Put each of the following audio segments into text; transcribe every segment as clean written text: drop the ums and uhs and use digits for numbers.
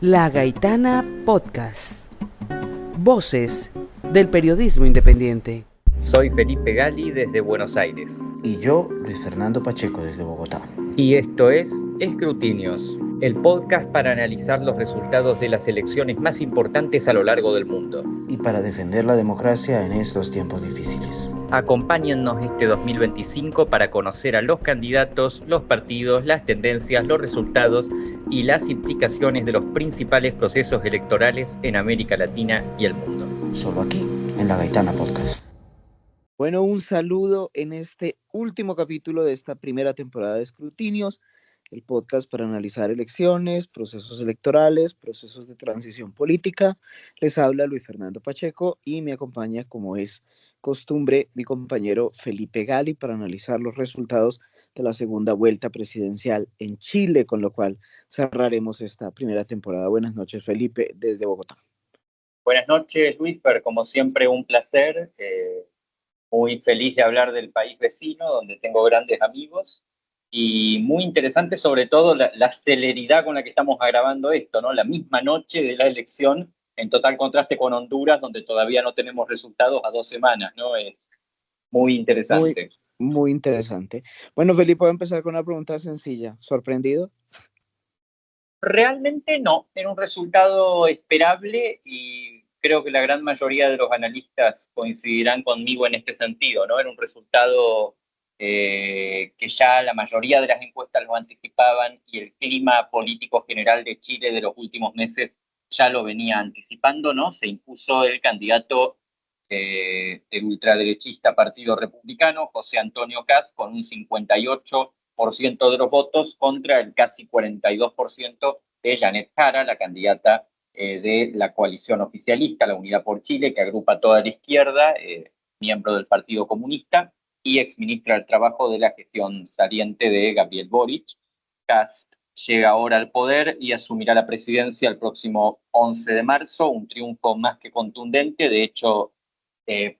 La Gaitana Podcast. Voces del periodismo independiente. Soy Felipe Gali desde Buenos Aires. Y yo, Luis Fernando Pacheco desde Bogotá. Y esto es Escrutinios, el podcast para analizar los resultados de las elecciones más importantes a lo largo del mundo. Y para defender la democracia en estos tiempos difíciles. Acompáñennos este 2025 para conocer a los candidatos, los partidos, las tendencias, los resultados y las implicaciones de los principales procesos electorales en América Latina y el mundo. Solo aquí, en La Gaitana Podcast. Bueno, un saludo en este último capítulo de esta primera temporada de Escrutinios, el podcast para analizar elecciones, procesos electorales, procesos de transición política. Les habla Luis Fernando Pacheco y me acompaña, como es costumbre, mi compañero Felipe Gali para analizar los resultados de la segunda vuelta presidencial en Chile, con lo cual cerraremos esta primera temporada. Buenas noches, Felipe, desde Bogotá. Buenas noches, Luis, como siempre un placer. Muy feliz de hablar del país vecino, donde tengo grandes amigos, y muy interesante sobre todo la celeridad con la que estamos grabando esto, ¿no? La misma noche de la elección, en total contraste con Honduras, donde todavía no tenemos resultados a 2 semanas, ¿no? Es muy interesante. Muy interesante. Bueno, Felipe, voy a empezar con una pregunta sencilla. ¿Sorprendido? Realmente no, era un resultado esperable y creo que la gran mayoría de los analistas coincidirán conmigo en este sentido, ¿no? Era un resultado que ya la mayoría de las encuestas lo anticipaban y el clima político general de Chile de los últimos meses ya lo venía anticipando, ¿no? Se impuso el candidato del ultraderechista Partido Republicano, José Antonio Kast, con un 58% de los votos contra el casi 42% de Janet Jara, la candidata de la coalición oficialista, la Unidad por Chile, que agrupa toda la izquierda, miembro del Partido Comunista y exministra del Trabajo de la gestión saliente de Gabriel Boric. Kast llega ahora al poder y asumirá la presidencia el próximo 11 de marzo, un triunfo más que contundente. De hecho,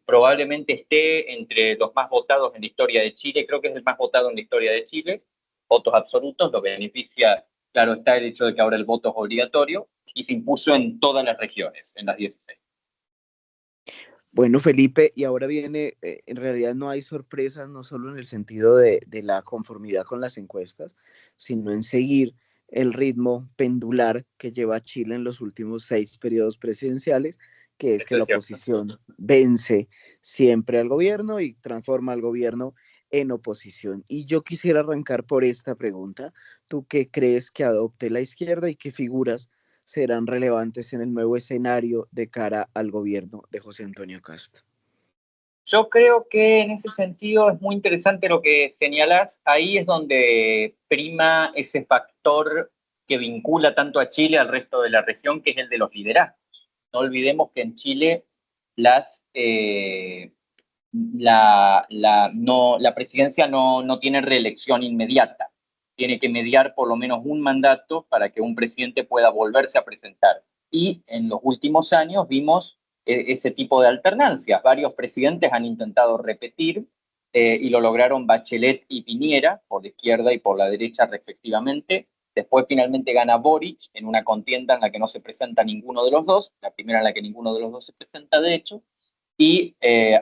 probablemente esté entre los más votados en la historia de Chile. Creo que es el más votado en la historia de Chile. Votos absolutos, lo beneficia, claro está, el hecho de que ahora el voto es obligatorio, y se impuso en todas las regiones, en las 16. Bueno, Felipe, y ahora viene, en realidad no hay sorpresas, no solo en el sentido de la conformidad con las encuestas, sino en seguir el ritmo pendular que lleva Chile en los últimos 6 periodos presidenciales, que es que la oposición vence siempre al gobierno y transforma al gobierno en oposición. Y yo quisiera arrancar por esta pregunta. ¿Tú qué crees que adopte la izquierda y qué figuras serán relevantes en el nuevo escenario de cara al gobierno de José Antonio Kast? Yo creo que en ese sentido es muy interesante lo que señalas. Ahí es donde prima ese factor que vincula tanto a Chile al resto de la región, que es el de los liderazgos. No olvidemos que en Chile la presidencia no tiene reelección inmediata. Tiene que mediar por lo menos un mandato para que un presidente pueda volverse a presentar. Y en los últimos años vimos ese tipo de alternancias. Varios presidentes han intentado repetir y lo lograron Bachelet y Piñera, por la izquierda y por la derecha respectivamente. Después finalmente gana Boric en una contienda en la que no se presenta ninguno de los dos, la primera en la que ninguno de los dos se presenta de hecho, y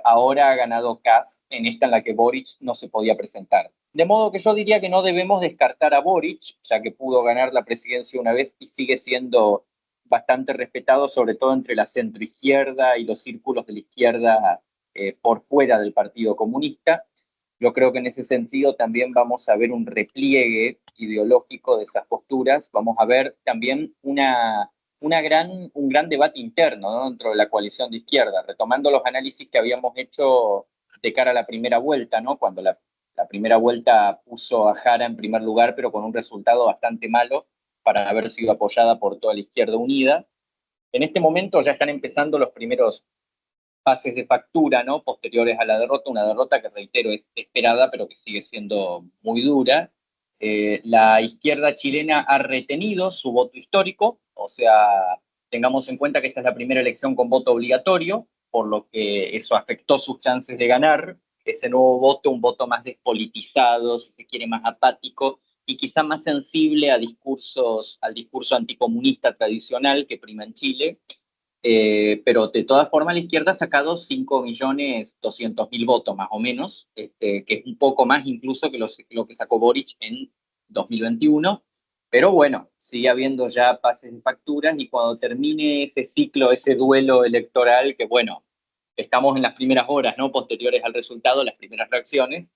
ahora ha ganado Kast en esta en la que Boric no se podía presentar. De modo que yo diría que no debemos descartar a Boric, ya que pudo ganar la presidencia una vez y sigue siendo bastante respetado, sobre todo entre la centroizquierda y los círculos de la izquierda por fuera del Partido Comunista. Yo creo que en ese sentido también vamos a ver un repliegue ideológico de esas posturas. Vamos a ver también un gran debate interno, ¿no?, dentro de la coalición de izquierda, retomando los análisis que habíamos hecho de cara a la primera vuelta, ¿no?, cuando la primera vuelta puso a Jara en primer lugar, pero con un resultado bastante malo para haber sido apoyada por toda la izquierda unida. En este momento ya están empezando los primeros pases de factura, ¿no?, posteriores a la derrota, una derrota que, reitero, es esperada, pero que sigue siendo muy dura. La izquierda chilena ha retenido su voto histórico, o sea, tengamos en cuenta que esta es la primera elección con voto obligatorio, por lo que eso afectó sus chances de ganar. Ese nuevo voto, un voto más despolitizado, si se quiere, más apático, y quizá más sensible a al discurso anticomunista tradicional que prima en Chile. Pero de todas formas la izquierda ha sacado 5.200.000 votos más o menos, que es un poco más incluso que lo que sacó Boric en 2021, pero bueno, sigue habiendo ya pases de facturas y cuando termine ese ciclo, ese duelo electoral, que bueno, estamos en las primeras horas, ¿no? Posteriores al resultado, las primeras reacciones,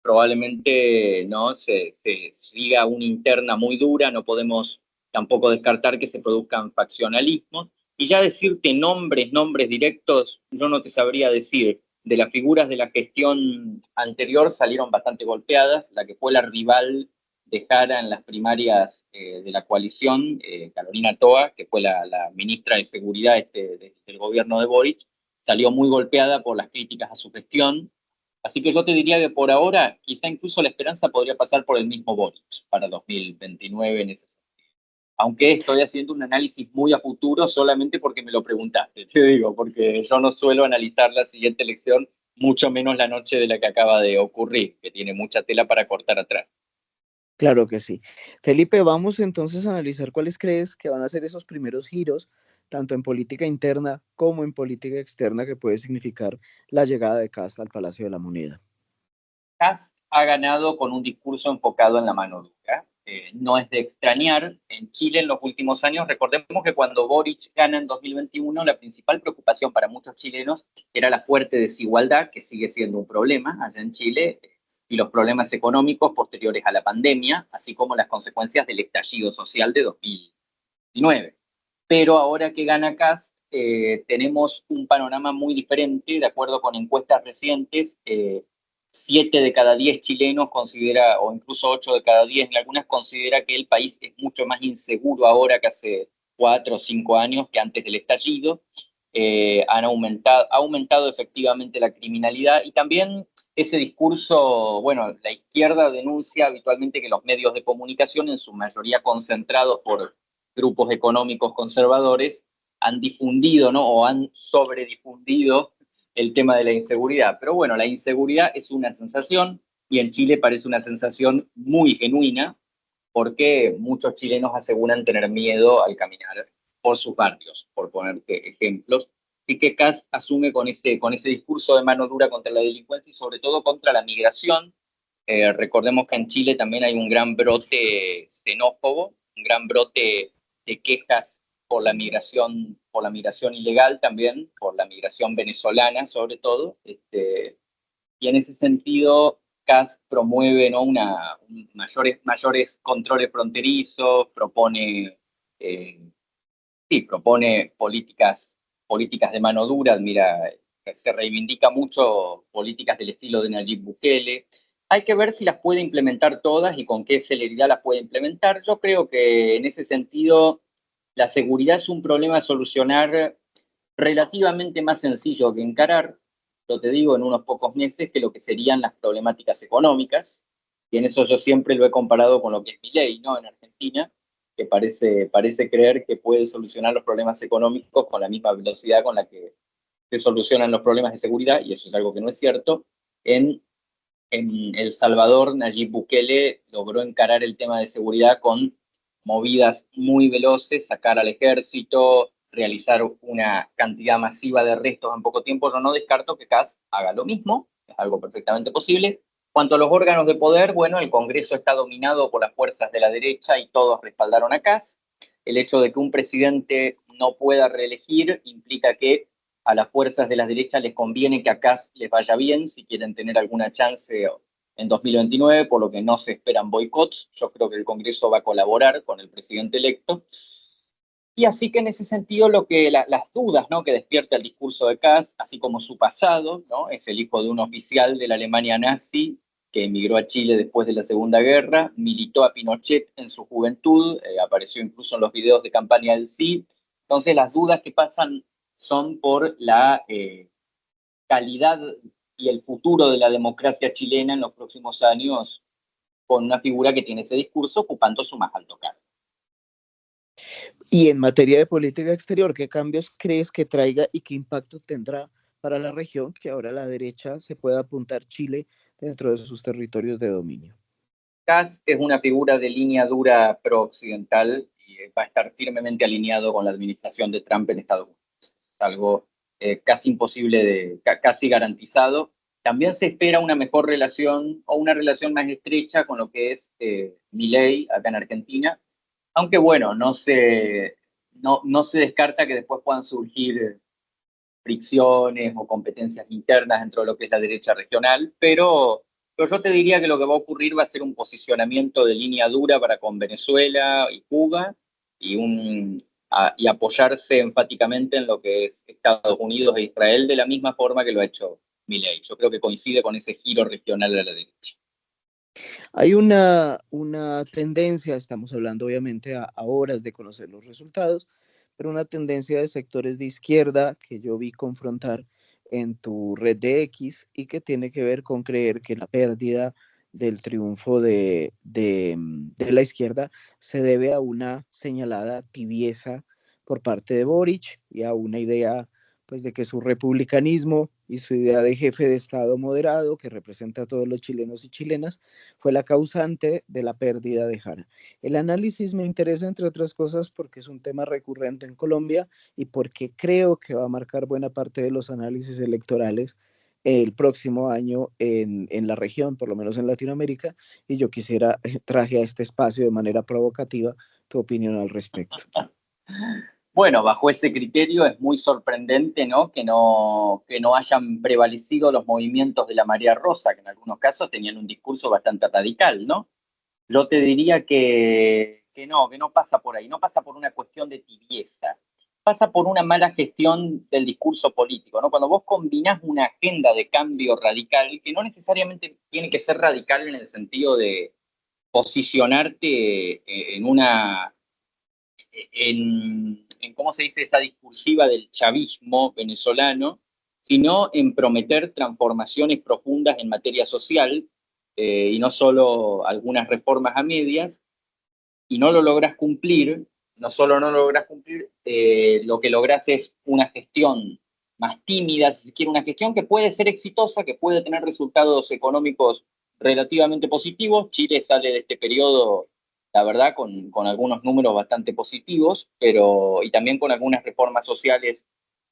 probablemente no se siga una interna muy dura, no podemos tampoco descartar que se produzcan faccionalismos. Y ya decirte nombres directos, yo no te sabría decir. De las figuras de la gestión anterior salieron bastante golpeadas. La que fue la rival de Jara en las primarias de la coalición, Carolina Toa, que fue la ministra de Seguridad del gobierno de Boric, salió muy golpeada por las críticas a su gestión. Así que yo te diría que por ahora, quizá incluso la esperanza podría pasar por el mismo Boric para 2029 en ese sentido. Aunque estoy haciendo un análisis muy a futuro solamente porque me lo preguntaste, te digo, porque yo no suelo analizar la siguiente elección, mucho menos la noche de la que acaba de ocurrir, que tiene mucha tela para cortar atrás. Claro que sí. Felipe, vamos entonces a analizar cuáles crees que van a ser esos primeros giros, tanto en política interna como en política externa, que puede significar la llegada de Casta al Palacio de la Moneda. Kast ha ganado con un discurso enfocado en la mano dura. No es de extrañar, en Chile en los últimos años, recordemos que cuando Boric gana en 2021, la principal preocupación para muchos chilenos era la fuerte desigualdad, que sigue siendo un problema allá en Chile, y los problemas económicos posteriores a la pandemia, así como las consecuencias del estallido social de 2019. Pero ahora que gana Kast, tenemos un panorama muy diferente, de acuerdo con encuestas recientes. 7 de cada 10 chilenos considera, o incluso 8 de cada 10 en algunas, considera que el país es mucho más inseguro ahora que hace 4 o 5 años, que antes del estallido. Ha aumentado efectivamente la criminalidad y también ese discurso, bueno, la izquierda denuncia habitualmente que los medios de comunicación, en su mayoría concentrados por grupos económicos conservadores, han difundido, ¿no? O han sobredifundido el tema de la inseguridad. Pero bueno, la inseguridad es una sensación y en Chile parece una sensación muy genuina porque muchos chilenos aseguran tener miedo al caminar por sus barrios, por ponerte ejemplos. Así que Kast asume con ese discurso de mano dura contra la delincuencia y sobre todo contra la migración. Recordemos que en Chile también hay un gran brote xenófobo, un gran brote de quejas por la migración ilegal también, por la migración venezolana sobre todo. Y en ese sentido, Kast promueve, ¿no? mayores controles fronterizos, propone políticas de mano dura. Mira, se reivindica mucho políticas del estilo de Nayib Bukele. Hay que ver si las puede implementar todas y con qué celeridad las puede implementar. Yo creo que en ese sentido la seguridad es un problema a solucionar relativamente más sencillo que encarar, lo te digo, en unos pocos meses, que lo que serían las problemáticas económicas. Y en eso yo siempre lo he comparado con lo que es Milei, ¿no? En Argentina, que parece creer que puede solucionar los problemas económicos con la misma velocidad con la que se solucionan los problemas de seguridad, y eso es algo que no es cierto. En El Salvador, Nayib Bukele logró encarar el tema de seguridad con movidas muy veloces, sacar al ejército, realizar una cantidad masiva de arrestos en poco tiempo. Yo no descarto que Kast haga lo mismo, es algo perfectamente posible. Cuanto a los órganos de poder, bueno, el Congreso está dominado por las fuerzas de la derecha y todos respaldaron a Kast. El hecho de que un presidente no pueda reelegir implica que a las fuerzas de la derecha les conviene que a Kast les vaya bien si quieren tener alguna chance en 2029, por lo que no se esperan boicots. Yo creo que el Congreso va a colaborar con el presidente electo. Y así que en ese sentido las dudas, ¿no? que despierta el discurso de Kast, así como su pasado, ¿no? es el hijo de un oficial de la Alemania nazi que emigró a Chile después de la Segunda Guerra, militó a Pinochet en su juventud, apareció incluso en los videos de campaña del sí. Entonces las dudas que pasan son por la calidad y el futuro de la democracia chilena en los próximos años con una figura que tiene ese discurso ocupando su más alto cargo. Y en materia de política exterior, ¿qué cambios crees que traiga y qué impacto tendrá para la región que ahora la derecha se pueda apuntar Chile dentro de sus territorios de dominio? Kast es una figura de línea dura pro-occidental y va a estar firmemente alineado con la administración de Trump en Estados Unidos. Es algo casi imposible, casi garantizado. También se espera una mejor relación o una relación más estrecha con lo que es Milei acá en Argentina, aunque bueno, no se descarta que después puedan surgir fricciones o competencias internas dentro de lo que es la derecha regional, pero yo te diría que lo que va a ocurrir va a ser un posicionamiento de línea dura para con Venezuela y Cuba y apoyarse enfáticamente en lo que es Estados Unidos e Israel de la misma forma que lo ha hecho Milei. Yo creo que coincide con ese giro regional de la derecha. Hay una tendencia, estamos hablando obviamente a horas de conocer los resultados, pero una tendencia de sectores de izquierda que yo vi confrontar en tu red de X y que tiene que ver con creer que la pérdida del triunfo de la izquierda se debe a una señalada tibieza por parte de Boric y a una idea pues de que su republicanismo y su idea de jefe de Estado moderado que representa a todos los chilenos y chilenas fue la causante de la pérdida de Jara. El análisis me interesa, entre otras cosas, porque es un tema recurrente en Colombia y porque creo que va a marcar buena parte de los análisis electorales el próximo año en la región, por lo menos en Latinoamérica, y yo traje a este espacio de manera provocativa tu opinión al respecto. Bueno, bajo ese criterio es muy sorprendente, ¿no? Que no hayan prevalecido los movimientos de la marea rosa, que en algunos casos tenían un discurso bastante radical, ¿no? Yo te diría que no pasa por ahí, no pasa por una cuestión de tibieza, pasa por una mala gestión del discurso político, ¿no? Cuando vos combinás una agenda de cambio radical, que no necesariamente tiene que ser radical en el sentido de posicionarte ¿cómo se dice? Esa discursiva del chavismo venezolano, sino en prometer transformaciones profundas en materia social y no solo algunas reformas a medias, y no lo logras cumplir, no solo no lo logras cumplir, lo que logras es una gestión más tímida, si se quiere, una gestión que puede ser exitosa, que puede tener resultados económicos relativamente positivos. Chile sale de este periodo, la verdad, con algunos números bastante positivos, y también con algunas reformas sociales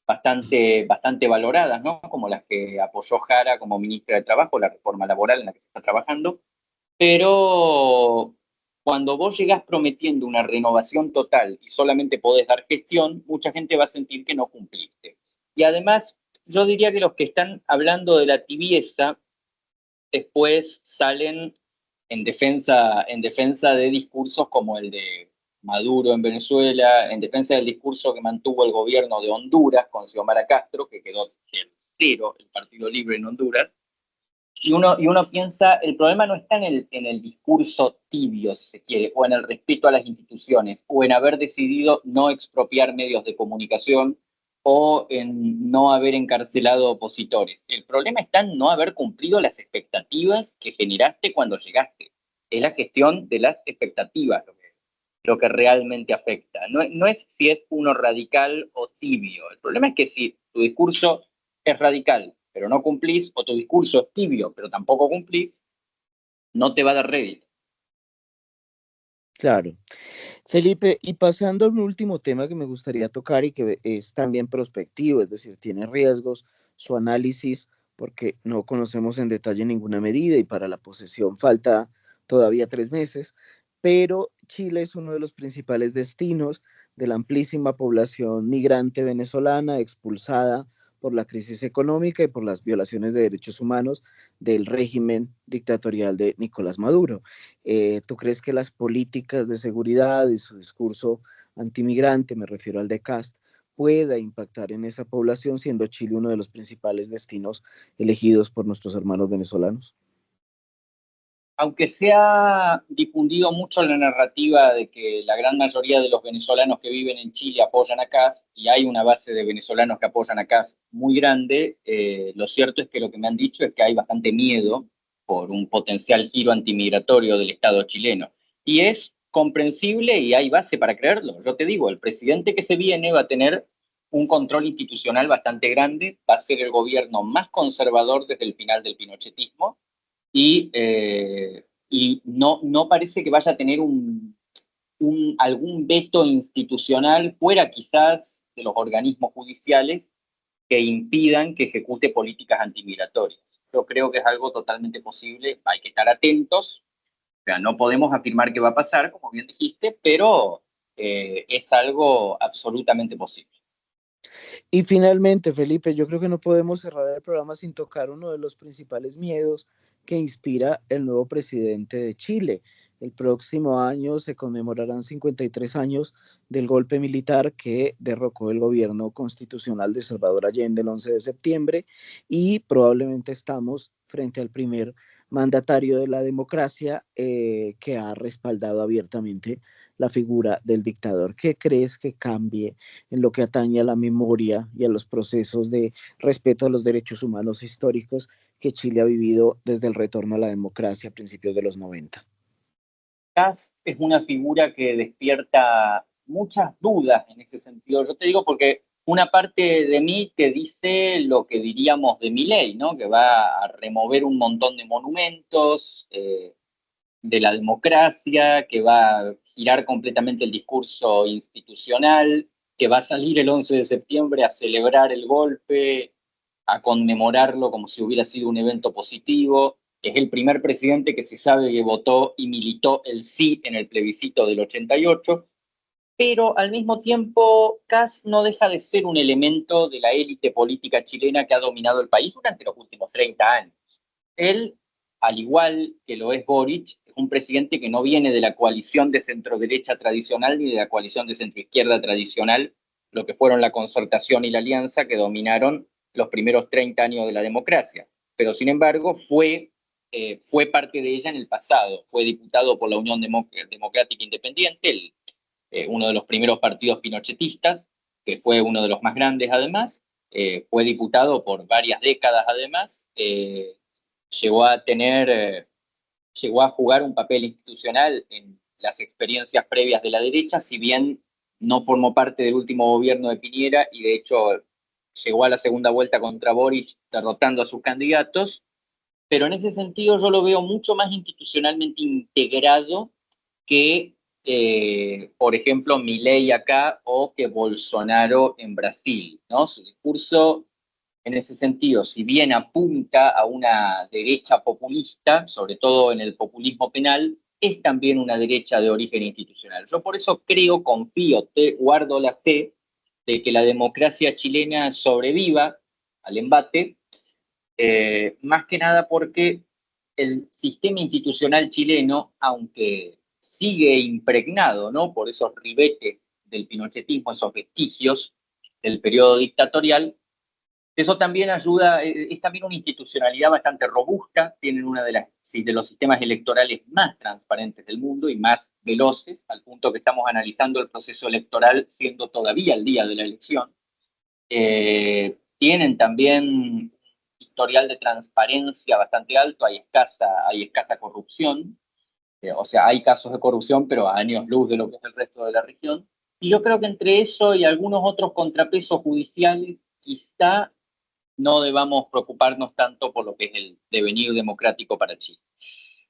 bastante valoradas, ¿no? Como las que apoyó Jara como ministra de Trabajo, la reforma laboral en la que se está trabajando, pero cuando vos llegás prometiendo una renovación total y solamente podés dar gestión, mucha gente va a sentir que no cumpliste. Y además, yo diría que los que están hablando de la tibieza después salen en defensa de discursos como el de Maduro en Venezuela, en defensa del discurso que mantuvo el gobierno de Honduras con Xiomara Castro, que quedó tercero el Partido Libre en Honduras. Y uno piensa, el problema no está en el discurso tibio, si se quiere, o en el respeto a las instituciones, o en haber decidido no expropiar medios de comunicación, o en no haber encarcelado opositores. El problema está en no haber cumplido las expectativas que generaste cuando llegaste. Es la gestión de las expectativas lo que realmente afecta. No es si es uno radical o tibio. El problema es que si tu discurso es radical, pero no cumplís, o tu discurso es tibio, pero tampoco cumplís, no te va a dar rédito. Claro. Felipe, y pasando a un último tema que me gustaría tocar y que es también prospectivo, es decir, tiene riesgos, su análisis, porque no conocemos en detalle ninguna medida y para la posesión falta todavía 3 meses, pero Chile es uno de los principales destinos de la amplísima población migrante venezolana expulsada por la crisis económica y por las violaciones de derechos humanos del régimen dictatorial de Nicolás Maduro. ¿Tú crees que las políticas de seguridad y su discurso antimigrante, me refiero al de Kast, pueda impactar en esa población, siendo Chile uno de los principales destinos elegidos por nuestros hermanos venezolanos? Aunque se ha difundido mucho la narrativa de que la gran mayoría de los venezolanos que viven en Chile apoyan a Kast, y hay una base de venezolanos que apoyan a Kast muy grande, lo cierto es que lo que me han dicho es que hay bastante miedo por un potencial giro antimigratorio del Estado chileno. Y es comprensible y hay base para creerlo. Yo te digo, el presidente que se viene va a tener un control institucional bastante grande, va a ser el gobierno más conservador desde el final del pinochetismo, y y no parece que vaya a tener algún veto institucional fuera quizás de los organismos judiciales que impidan que ejecute políticas antimigratorias. Yo creo que es algo totalmente posible, hay que estar atentos, o sea, no podemos afirmar que va a pasar, como bien dijiste, pero es algo absolutamente posible. Y finalmente, Felipe, yo creo que no podemos cerrar el programa sin tocar uno de los principales miedos que inspira el nuevo presidente de Chile. El próximo año se conmemorarán 53 años del golpe militar que derrocó el gobierno constitucional de Salvador Allende el 11 de septiembre y probablemente estamos frente al primer mandatario de la democracia que ha respaldado abiertamente la figura del dictador. ¿Qué crees que cambie en lo que atañe a la memoria y a los procesos de respeto a los derechos humanos históricos que Chile ha vivido desde el retorno a la democracia a principios de los 90? Kass es una figura que despierta muchas dudas en ese sentido. Yo te digo porque una parte de mí te dice lo que diríamos de Milei, ¿no? Que va a remover un montón de monumentos de la democracia, que va a girar completamente el discurso institucional, que va a salir el 11 de septiembre a celebrar el golpe, a conmemorarlo como si hubiera sido un evento positivo. Es el primer presidente que se sabe que votó y militó el sí en el plebiscito del 88, pero al mismo tiempo Kass no deja de ser un elemento de la élite política chilena que ha dominado el país durante los últimos 30 años. Él, al igual que lo es Boric, es un presidente que no viene de la coalición de centro-derecha tradicional ni de la coalición de centro-izquierda tradicional, lo que fueron la Concertación y la Alianza que dominaron los primeros 30 años de la democracia. Pero, sin embargo, fue parte de ella en el pasado. Fue diputado por la Unión Democrática Independiente, uno de los primeros partidos pinochetistas, que fue uno de los más grandes además. Fue diputado por varias décadas además. Llegó a jugar un papel institucional en las experiencias previas de la derecha, si bien no formó parte del último gobierno de Piñera y de hecho llegó a la segunda vuelta contra Boric derrotando a sus candidatos, pero en ese sentido yo lo veo mucho más institucionalmente integrado que, por ejemplo, Milei acá o que Bolsonaro en Brasil, ¿no? Su discurso en ese sentido, si bien apunta a una derecha populista, sobre todo en el populismo penal, es también una derecha de origen institucional. Yo por eso creo, confío, guardo la fe de que la democracia chilena sobreviva al embate, más que nada porque el sistema institucional chileno, aunque sigue impregnado, ¿no?, por esos ribetes del pinochetismo, esos vestigios del periodo dictatorial, eso también ayuda, es también una institucionalidad bastante robusta, tienen uno de los sistemas electorales más transparentes del mundo y más veloces, al punto que estamos analizando el proceso electoral siendo todavía el día de la elección. Tienen también historial de transparencia bastante alto, hay escasa corrupción, o sea, hay casos de corrupción, pero a años luz de lo que es el resto de la región. Y yo creo que entre eso y algunos otros contrapesos judiciales, quizá no debamos preocuparnos tanto por lo que es el devenir democrático para Chile.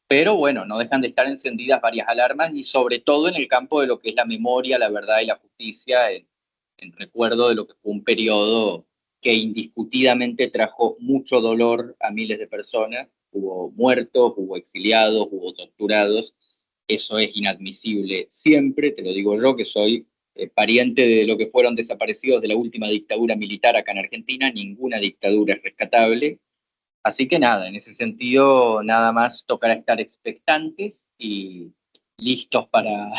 Pero bueno, no dejan de estar encendidas varias alarmas y sobre todo en el campo de lo que es la memoria, la verdad y la justicia, en recuerdo de lo que fue un periodo que indiscutidamente trajo mucho dolor a miles de personas. Hubo muertos, hubo exiliados, hubo torturados. Eso es inadmisible siempre, te lo digo yo que soy pariente de lo que fueron desaparecidos de la última dictadura militar acá en Argentina. Ninguna dictadura es rescatable. Así que nada, en ese sentido, nada más tocará estar expectantes y listos para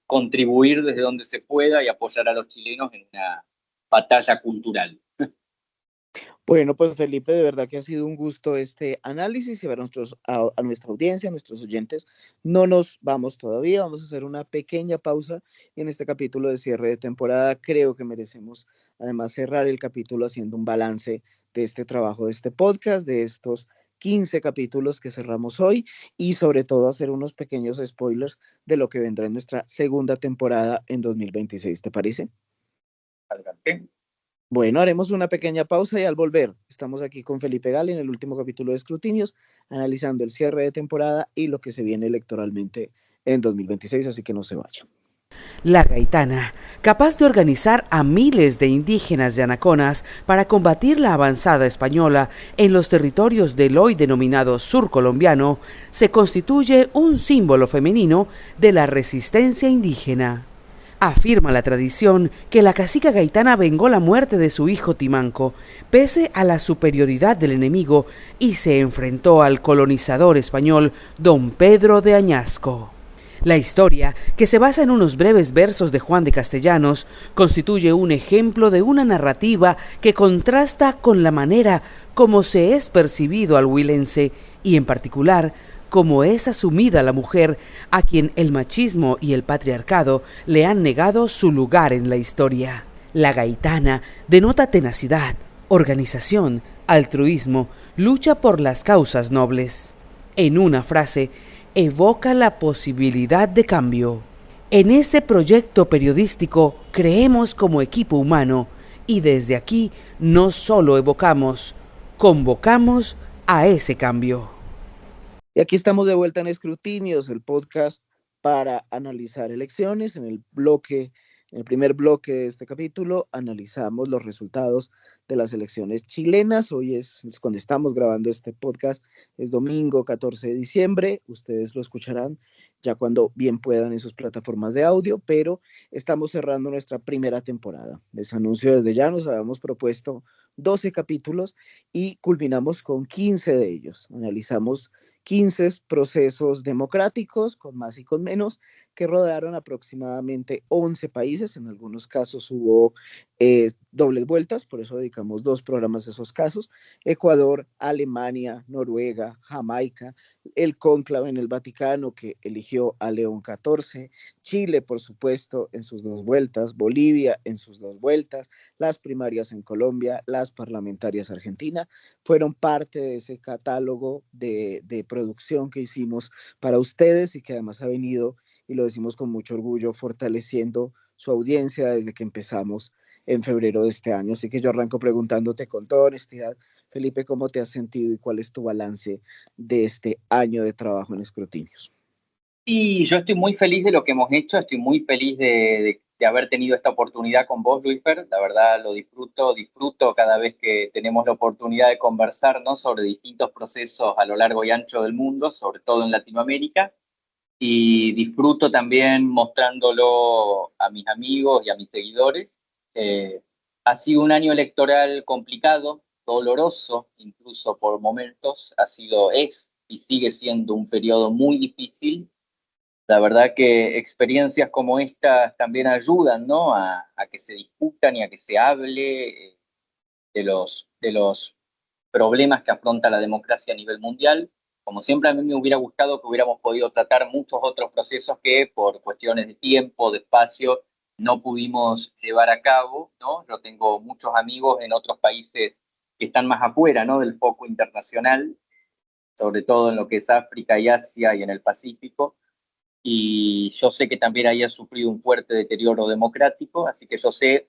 contribuir desde donde se pueda y apoyar a los chilenos en una batalla cultural. Bueno, pues Felipe, de verdad que ha sido un gusto este análisis y a nuestra audiencia, a nuestros oyentes. No nos vamos todavía, vamos a hacer una pequeña pausa en este capítulo de cierre de temporada. Creo que merecemos además cerrar el capítulo haciendo un balance de este trabajo, de este podcast, de estos 15 capítulos que cerramos hoy y sobre todo hacer unos pequeños spoilers de lo que vendrá en nuestra segunda temporada en 2026. ¿Te parece? Adelante. Bueno, haremos una pequeña pausa y al volver estamos aquí con Felipe Gal en el último capítulo de Escrutinios, analizando el cierre de temporada y lo que se viene electoralmente en 2026, así que no se vayan. La Gaitana, capaz de organizar a miles de indígenas yanaconas para combatir la avanzada española en los territorios del hoy denominado sur colombiano, se constituye un símbolo femenino de la resistencia indígena. Afirma la tradición que la cacica gaitana vengó la muerte de su hijo Timanco, pese a la superioridad del enemigo, y se enfrentó al colonizador español don Pedro de Añasco. La historia, que se basa en unos breves versos de Juan de Castellanos, constituye un ejemplo de una narrativa que contrasta con la manera como se es percibido al huilense y, en particular, como es asumida la mujer, a quien el machismo y el patriarcado le han negado su lugar en la historia. La gaitana denota tenacidad, organización, altruismo, lucha por las causas nobles. En una frase, evoca la posibilidad de cambio. En este proyecto periodístico creemos como equipo humano y desde aquí no solo evocamos, convocamos a ese cambio. Y aquí estamos de vuelta en Escrutinios, el podcast para analizar elecciones. En el primer bloque de este capítulo, analizamos los resultados de las elecciones chilenas. Hoy es cuando estamos grabando este podcast, es domingo 14 de diciembre. Ustedes lo escucharán ya cuando bien puedan en sus plataformas de audio, pero estamos cerrando nuestra primera temporada. Les anuncio desde ya, nos habíamos propuesto 12 capítulos y culminamos con 15 de ellos. Analizamos 15 procesos democráticos, con más y con menos, que rodearon aproximadamente 11 países. En algunos casos hubo dobles vueltas, por eso dedicamos 2 programas a esos casos. Ecuador, Alemania, Noruega, Jamaica, el cónclave en el Vaticano que eligió a León XIV, Chile, por supuesto, en sus 2 vueltas, Bolivia en sus 2 vueltas, las primarias en Colombia, las parlamentarias argentinas, fueron parte de ese catálogo de producción que hicimos para ustedes y que además ha venido, y lo decimos con mucho orgullo, fortaleciendo su audiencia desde que empezamos en febrero de este año. Así que yo arranco preguntándote con toda honestidad, Felipe, ¿cómo te has sentido y cuál es tu balance de este año de trabajo en Escrutinios? Y yo estoy muy feliz de lo que hemos hecho, estoy muy feliz de haber tenido esta oportunidad con vos, Luisfer. La verdad lo disfruto cada vez que tenemos la oportunidad de conversar, ¿no?, sobre distintos procesos a lo largo y ancho del mundo, sobre todo en Latinoamérica. Y disfruto también mostrándolo a mis amigos y a mis seguidores. Ha sido un año electoral complicado, doloroso, incluso por momentos. Es y sigue siendo un periodo muy difícil. La verdad que experiencias como estas también ayudan, ¿no?, a que se discutan y a que se hable de los problemas que afronta la democracia a nivel mundial. Como siempre, a mí me hubiera gustado que hubiéramos podido tratar muchos otros procesos que por cuestiones de tiempo, de espacio, no pudimos llevar a cabo, ¿no? Yo tengo muchos amigos en otros países que están más afuera, ¿no?, del foco internacional, sobre todo en lo que es África y Asia y en el Pacífico. Y yo sé que también ahí ha sufrido un fuerte deterioro democrático, así que yo sé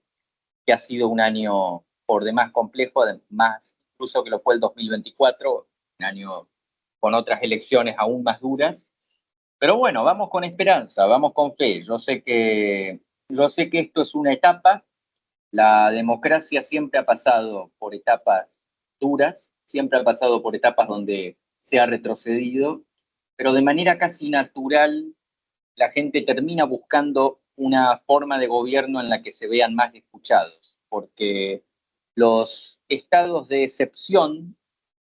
que ha sido un año por demás complejo, más incluso que lo fue el 2024, un año con otras elecciones aún más duras. Pero bueno, vamos con esperanza, vamos con fe. Yo sé que esto es una etapa. La democracia siempre ha pasado por etapas duras, siempre ha pasado por etapas donde se ha retrocedido, pero de manera casi natural la gente termina buscando una forma de gobierno en la que se vean más escuchados, porque los estados de excepción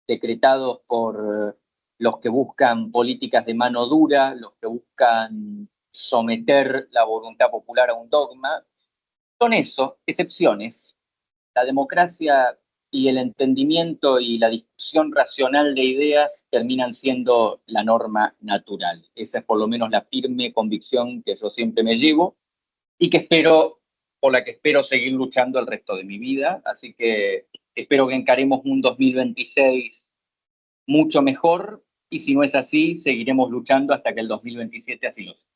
decretados por los que buscan políticas de mano dura, los que buscan someter la voluntad popular a un dogma, son eso, excepciones. La democracia y el entendimiento y la discusión racional de ideas terminan siendo la norma natural. Esa es por lo menos la firme convicción que yo siempre me llevo y por la que espero seguir luchando el resto de mi vida. Así que espero que encaremos un 2026 mucho mejor y si no es así, seguiremos luchando hasta que el 2027 así lo sea.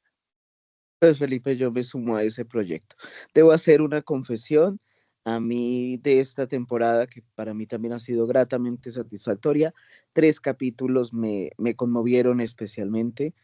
Pues Felipe, yo me sumo a ese proyecto. Debo hacer una confesión. A mí de esta temporada, que para mí también ha sido gratamente satisfactoria, 3 capítulos me conmovieron especialmente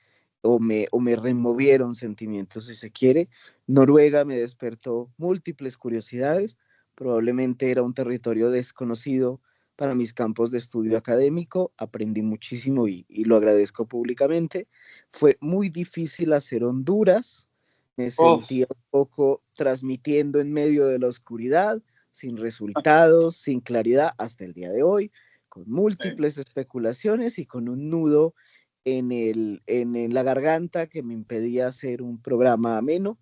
o me removieron sentimientos, si se quiere. Noruega me despertó múltiples curiosidades, probablemente era un territorio desconocido para mis campos de estudio académico, aprendí muchísimo y lo agradezco públicamente. Fue muy difícil hacer Honduras, me Uf, sentía un poco transmitiendo en medio de la oscuridad, sin resultados, sin claridad hasta el día de hoy, con sí. múltiples especulaciones y con un nudo en la garganta que me impedía hacer un programa ameno.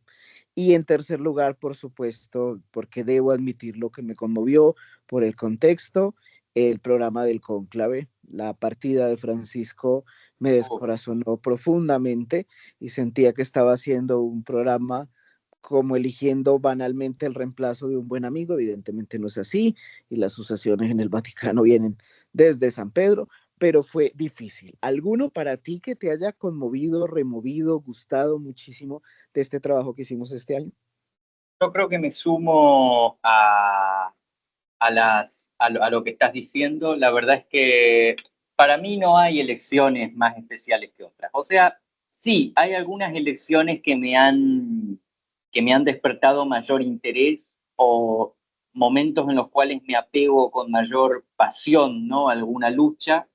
Y en tercer lugar, por supuesto, porque debo admitir lo que me conmovió por el contexto, el programa del cónclave. La partida de Francisco me Uf. descorazonó profundamente y sentía que estaba haciendo un programa como eligiendo banalmente el reemplazo de un buen amigo. Evidentemente no es así y las sucesiones en el Vaticano vienen desde San Pedro, pero fue difícil. ¿Alguno para ti que te haya conmovido, removido, gustado muchísimo de este trabajo que hicimos este año? Yo creo que me sumo a lo que estás diciendo. La verdad es que para mí no hay elecciones más especiales que otras. O sea, sí, hay algunas elecciones que me han despertado mayor interés o momentos en los cuales me apego con mayor pasión, ¿no? A alguna lucha.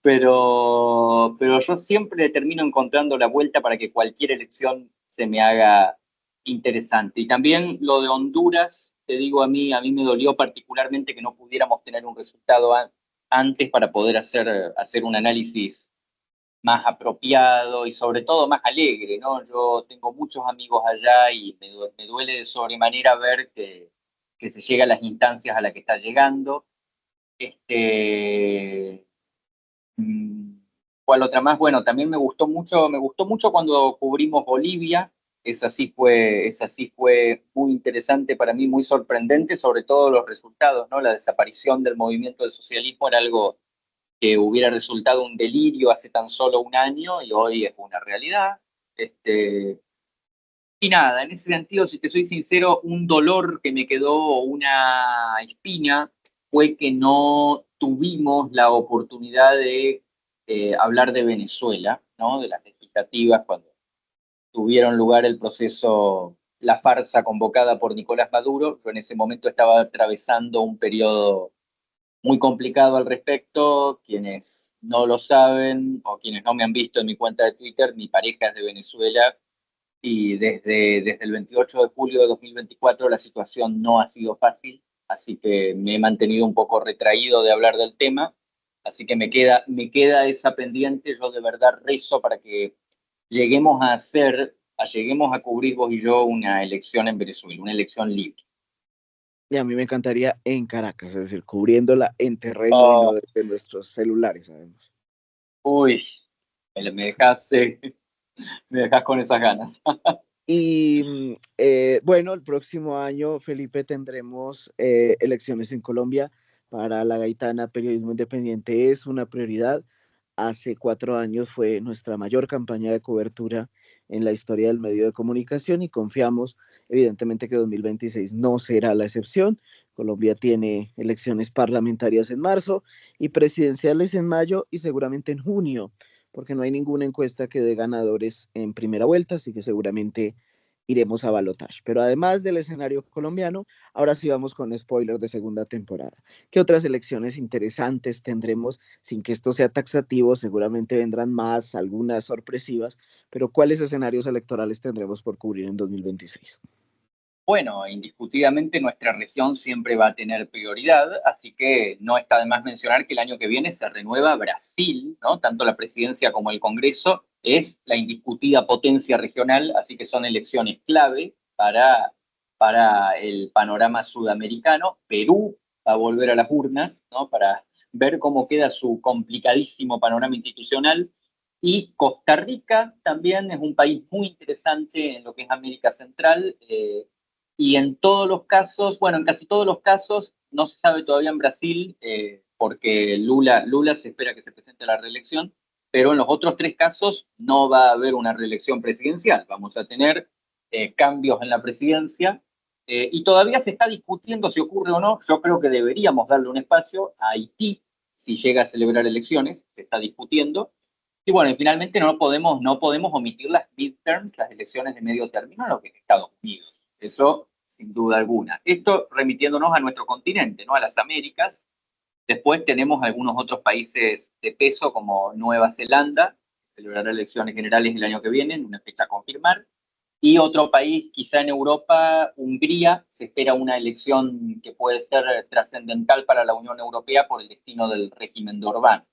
Pero yo siempre termino encontrando la vuelta para que cualquier elección se me haga interesante. Y también lo de Honduras, te digo, a mí me dolió particularmente que no pudiéramos tener un resultado antes para poder hacer un análisis más apropiado y sobre todo más alegre, ¿no? Yo tengo muchos amigos allá y me duele de sobremanera ver que se llega a las instancias a las que está llegando. Este, Mm, ¿Cuál otra más? Bueno, también me gustó mucho cuando cubrimos Bolivia. Esa sí fue muy interesante para mí, muy sorprendente, sobre todo los resultados, ¿no? La desaparición del movimiento del socialismo era algo que hubiera resultado un delirio hace tan solo un año y hoy es una realidad. Este, y nada, en ese sentido, si te soy sincero, un dolor que me quedó, una espina, fue que no tuvimos la oportunidad de hablar de Venezuela, ¿no? De las legislativas, cuando tuvieron lugar el proceso, la farsa convocada por Nicolás Maduro. Yo en ese momento estaba atravesando un periodo muy complicado al respecto. Quienes no lo saben o quienes no me han visto en mi cuenta de Twitter, mi pareja es de Venezuela y desde el 28 de julio de 2024 la situación no ha sido fácil, así que me he mantenido un poco retraído de hablar del tema, así que me queda esa pendiente. Yo de verdad rezo para que lleguemos a cubrir vos y yo una elección en Venezuela, una elección libre. Y a mí me encantaría en Caracas, es decir, cubriéndola en terreno y no Oh, desde nuestros celulares, además. uy, me dejaste, me dejas con esas ganas. Y bueno, el próximo año, Felipe, tendremos elecciones en Colombia. Para la Gaitana, periodismo independiente es una prioridad. Hace 4 años fue nuestra mayor campaña de cobertura en la historia del medio de comunicación y confiamos, evidentemente, que 2026 no será la excepción. Colombia tiene elecciones parlamentarias en marzo y presidenciales en mayo y seguramente en junio, porque no hay ninguna encuesta que dé ganadores en primera vuelta, así que seguramente iremos a balotaje. Pero además del escenario colombiano, ahora sí vamos con spoiler de segunda temporada. ¿Qué otras elecciones interesantes tendremos? Sin que esto sea taxativo, seguramente vendrán más, algunas sorpresivas, pero ¿cuáles escenarios electorales tendremos por cubrir en 2026? Bueno, indiscutiblemente nuestra región siempre va a tener prioridad, así que no está de más mencionar que el año que viene se renueva Brasil, ¿no? Tanto la presidencia como el Congreso es la indiscutida potencia regional, así que son elecciones clave para el panorama sudamericano. Perú va a volver a las urnas, ¿no? Para ver cómo queda su complicadísimo panorama institucional. Y Costa Rica también es un país muy interesante en lo que es América Central. Y en todos los casos, bueno, en casi todos los casos, no se sabe todavía en Brasil, porque Lula se espera que se presente a la reelección, pero en los otros tres casos no va a haber una reelección presidencial. Vamos a tener cambios en la presidencia, y todavía se está discutiendo si ocurre o no. Yo creo que deberíamos darle un espacio a Haití si llega a celebrar elecciones, se está discutiendo. Y bueno, y finalmente no podemos omitir las midterms, las elecciones de medio término, en lo que es Estados Unidos. Eso sin duda alguna. Esto remitiéndonos a nuestro continente, ¿no? A las Américas. Después tenemos algunos otros países de peso como Nueva Zelanda, que celebrará elecciones generales el año que viene, en una fecha a confirmar. Y otro país, quizá en Europa, Hungría, se espera una elección que puede ser trascendental para la Unión Europea por el destino del régimen de Orbán.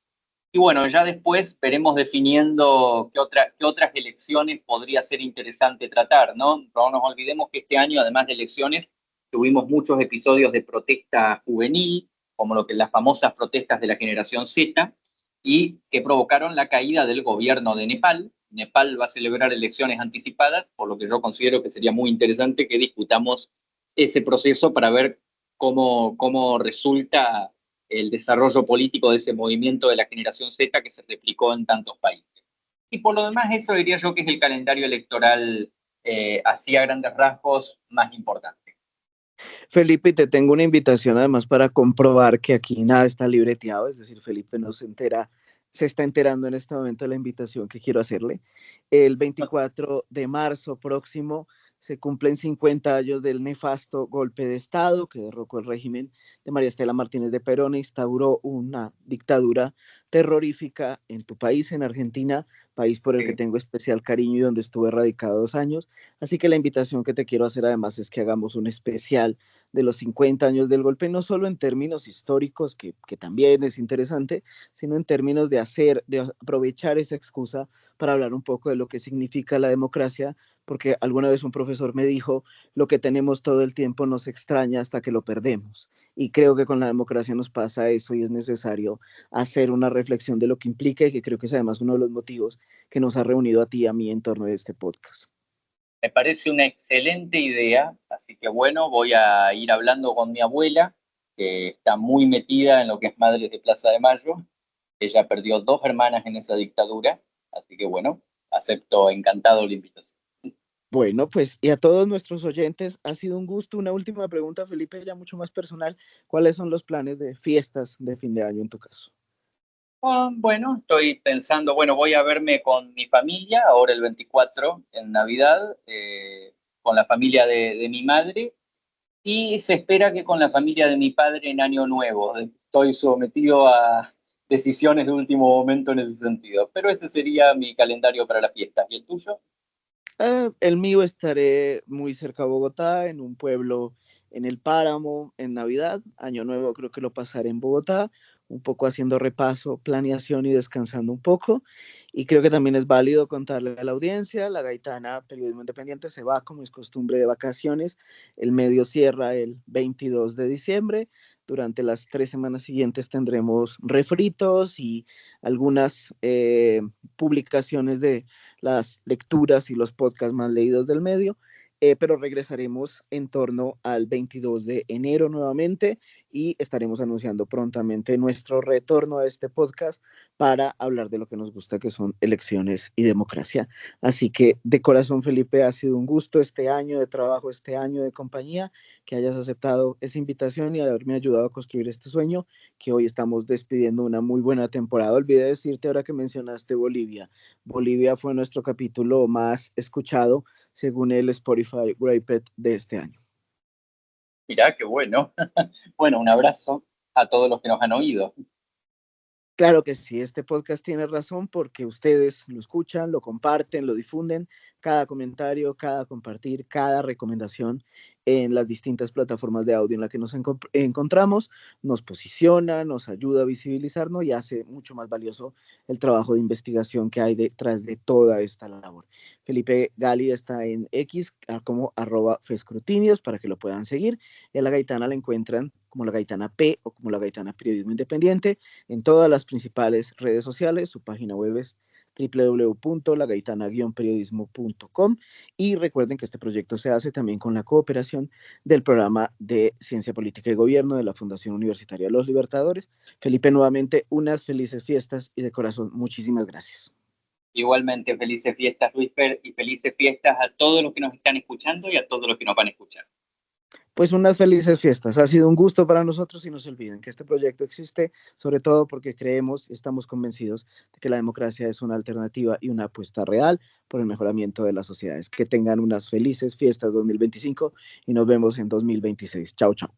Y bueno, ya después veremos definiendo qué otras elecciones podría ser interesante tratar, ¿no? No nos olvidemos que este año, además de elecciones, tuvimos muchos episodios de protesta juvenil, como lo que las famosas protestas de la generación Z, y que provocaron la caída del gobierno de Nepal. Nepal va a celebrar elecciones anticipadas, por lo que yo considero que sería muy interesante que discutamos ese proceso para ver cómo resulta el desarrollo político de ese movimiento de la generación Z que se replicó en tantos países. Y por lo demás, eso diría yo que es el calendario electoral así a grandes rasgos más importante. Felipe, te tengo una invitación además para comprobar que aquí nada está libreteado, es decir, Felipe no se está enterando en este momento de la invitación que quiero hacerle. El 24 de marzo próximo se cumplen 50 años del nefasto golpe de Estado que derrocó el régimen de María Estela Martínez de Perón e instauró una dictadura terrorífica en tu país, en Argentina, país por el que tengo especial cariño y donde estuve radicado 2 años. Así que la invitación que te quiero hacer además es que hagamos un especial de los 50 años del golpe, no solo en términos históricos, que también es interesante, sino en términos de aprovechar esa excusa para hablar un poco de lo que significa la democracia, porque alguna vez un profesor me dijo, lo que tenemos todo el tiempo nos extraña hasta que lo perdemos. Y creo que con la democracia nos pasa eso y es necesario hacer una reflexión de lo que implica y que creo que es además uno de los motivos que nos ha reunido a ti y a mí en torno a este podcast. Me parece una excelente idea, así que bueno, voy a ir hablando con mi abuela, que está muy metida en lo que es Madres de Plaza de Mayo. Ella perdió 2 hermanas en esa dictadura, así que bueno, acepto encantado la invitación. Bueno, pues y a todos nuestros oyentes, ha sido un gusto. Una última pregunta, Felipe, ya mucho más personal. ¿Cuáles son los planes de fiestas de fin de año en tu caso? Bueno, estoy pensando, bueno, voy a verme con mi familia ahora el 24 en Navidad, con la familia de mi madre, y se espera que con la familia de mi padre en Año Nuevo. Estoy sometido a decisiones de último momento en ese sentido, pero ese sería mi calendario para las fiestas. ¿Y el tuyo? El mío estaré muy cerca de Bogotá, en un pueblo en el Páramo, en Navidad. Año Nuevo creo que lo pasaré en Bogotá, un poco haciendo repaso, planeación y descansando un poco. Y creo que también es válido contarle a la audiencia, la Gaitana Periodismo Independiente se va, como es costumbre, de vacaciones. El medio cierra el 22 de diciembre. Durante las 3 semanas siguientes tendremos refritos y algunas publicaciones de las lecturas y los podcasts más leídos del medio, pero regresaremos en torno al 22 de enero nuevamente y estaremos anunciando prontamente nuestro retorno a este podcast para hablar de lo que nos gusta, que son elecciones y democracia. Así que de corazón, Felipe, ha sido un gusto este año de trabajo, este año de compañía, que hayas aceptado esa invitación y haberme ayudado a construir este sueño, que hoy estamos despidiendo una muy buena temporada. Olvidé decirte ahora que mencionaste Bolivia. Bolivia fue nuestro capítulo más escuchado según el Spotify Wrapped de este año. Mirá, qué bueno. Bueno, un abrazo a todos los que nos han oído. Claro que sí, este podcast tiene razón porque ustedes lo escuchan, lo comparten, lo difunden, cada comentario, cada compartir, cada recomendación en las distintas plataformas de audio en las que nos encontramos, nos posiciona, nos ayuda a visibilizarnos y hace mucho más valioso el trabajo de investigación que hay detrás de toda esta labor. Felipe Gali está en X como @fescrutinios para que lo puedan seguir y a la Gaitana la encuentran como la Gaitana P o como la Gaitana Periodismo Independiente en todas las principales redes sociales. Su página web es www.lagaitana-periodismo.com y recuerden que este proyecto se hace también con la cooperación del programa de Ciencia Política y Gobierno de la Fundación Universitaria Los Libertadores. Felipe, nuevamente unas felices fiestas y de corazón muchísimas gracias. Igualmente, felices fiestas, Luisfer, y felices fiestas a todos los que nos están escuchando y a todos los que nos van a escuchar. Pues unas felices fiestas. Ha sido un gusto para nosotros y no se olviden que este proyecto existe, sobre todo porque creemos y estamos convencidos de que la democracia es una alternativa y una apuesta real por el mejoramiento de las sociedades. Que tengan unas felices fiestas 2025 y nos vemos en 2026. Chao, chao.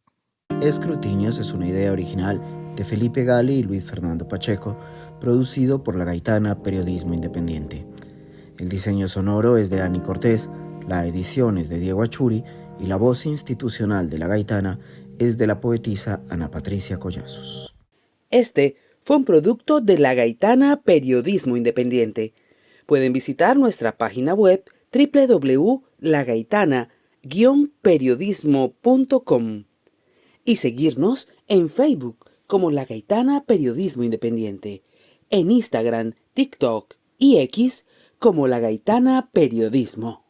Escrutinios es una idea original de Felipe Gali y Luis Fernando Pacheco, producido por La Gaitana Periodismo Independiente. El diseño sonoro es de Ani Cortés, la edición es de Diego Achuri y la voz institucional de La Gaitana es de la poetisa Ana Patricia Collazos. Este fue un producto de La Gaitana Periodismo Independiente. Pueden visitar nuestra página web www.lagaitana-periodismo.com y seguirnos en Facebook como La Gaitana Periodismo Independiente, en Instagram, TikTok y X como La Gaitana Periodismo.